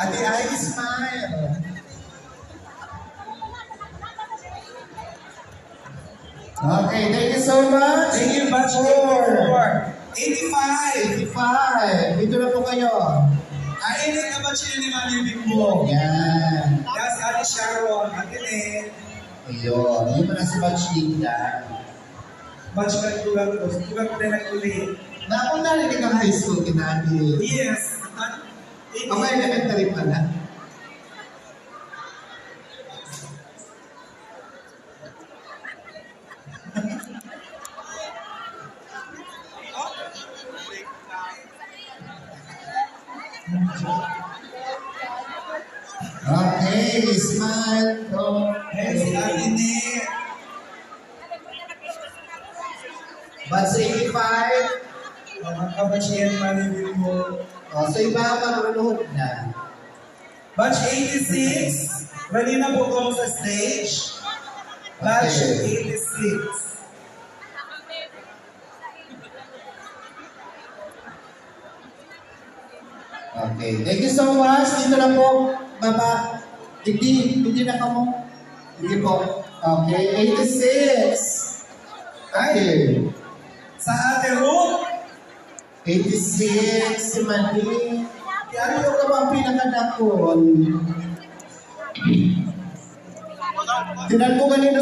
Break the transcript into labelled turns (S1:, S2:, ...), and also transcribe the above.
S1: Ate Ay, smile. Okay, thank you so much.
S2: Thank you, Batch 85.
S1: 85. Dito na po kayo.
S2: Ainig ka ba siya ni Mami Bimbo?
S1: Yan.
S2: Yes, Ate Sharon, Ate Ned.
S1: Ayun. Yun pa na si Batch Linda.
S2: Batch ka tulang ko. Tulang ko na nag-uli.
S1: Napunta rin ka high school, kinagi.
S2: Yes.
S1: Ako elementary pala. Okay, smile.
S2: Yes, Ate Ned.
S1: Batch 85.
S2: Mga kabatsyan ni Mami Bimbo.
S1: So iba marunod na.
S2: Batch 86. Ready na po kami sa stage. Batch 86.
S1: Okay, thank you so much. Dito na po, baba. Hindi na kamo. Hindi po. Okay, 86. Okay.
S2: Sa Ate Ruth.
S1: 86, si Mani. Ano yung ka ba ang pinakadakon? Tinan ko kanino